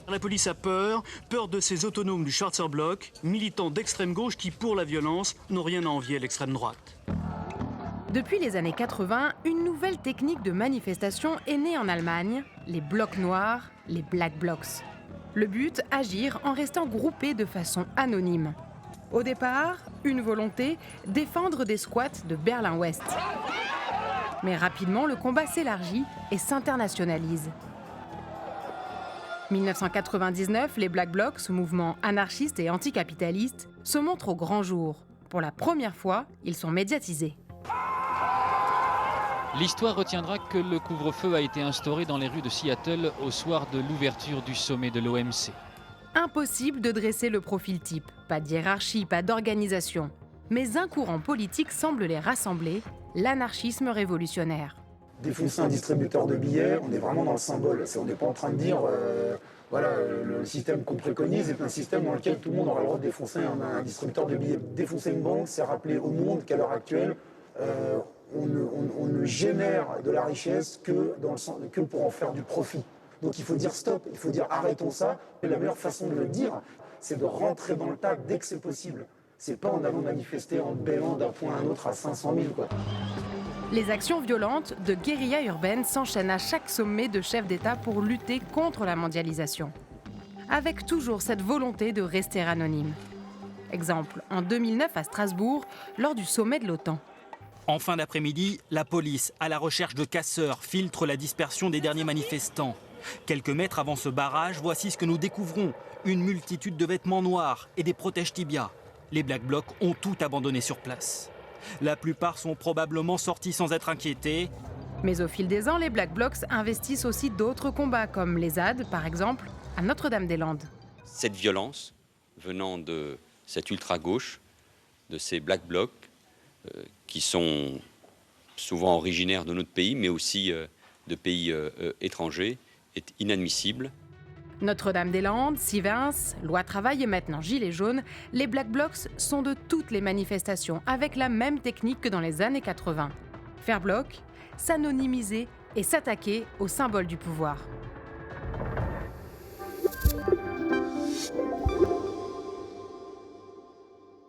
La police a peur de ces autonomes du Schwarzer Bloc, militants d'extrême gauche qui, pour la violence, n'ont rien à envier à l'extrême droite. Depuis les années 80, une nouvelle technique de manifestation est née en Allemagne, les blocs noirs, les Black Blocs. Le but, agir en restant groupés de façon anonyme. Au départ, une volonté, défendre des squats de Berlin-Ouest. Mais rapidement, le combat s'élargit et s'internationalise. 1999, les Black Blocs, ce mouvement anarchiste et anticapitaliste, se montrent au grand jour. Pour la première fois, ils sont médiatisés. L'histoire retiendra que le couvre-feu a été instauré dans les rues de Seattle au soir de l'ouverture du sommet de l'OMC. Impossible de dresser le profil type. Pas de hiérarchie, pas d'organisation. Mais un courant politique semble les rassembler, l'anarchisme révolutionnaire. Défoncer un distributeur de billets, on est vraiment dans le symbole. On n'est pas en train de dire, voilà, le système qu'on préconise est un système dans lequel tout le monde aura le droit de défoncer un distributeur de billets. Défoncer une banque, c'est rappeler au monde qu'à l'heure actuelle, on ne génère de la richesse que pour en faire du profit. Donc il faut dire stop, il faut dire arrêtons ça. Et la meilleure façon de le dire, c'est de rentrer dans le tas dès que c'est possible. C'est pas en allant manifester en bêlant d'un point à un autre à 500 000, quoi. Les actions violentes de guérilla urbaine s'enchaînent à chaque sommet de chefs d'État pour lutter contre la mondialisation. Avec toujours cette volonté de rester anonyme. Exemple, en 2009 à Strasbourg, lors du sommet de l'OTAN. En fin d'après-midi, la police, à la recherche de casseurs, filtre la dispersion des derniers manifestants. Quelques mètres avant ce barrage, voici ce que nous découvrons. Une multitude de vêtements noirs et des protège-tibias. Les Black Blocs ont tout abandonné sur place. La plupart sont probablement sortis sans être inquiétés. Mais au fil des ans, les Black Blocs investissent aussi d'autres combats, comme les ZAD, par exemple, à Notre-Dame-des-Landes. Cette violence venant de cette ultra-gauche, de ces Black Blocs, qui sont souvent originaires de notre pays, mais aussi de pays étrangers, est inadmissible. Notre-Dame-des-Landes, Sivens, loi travail et maintenant Gilets jaunes, les Black Blocs sont de toutes les manifestations avec la même technique que dans les années 80. Faire bloc, s'anonymiser et s'attaquer au symbole du pouvoir.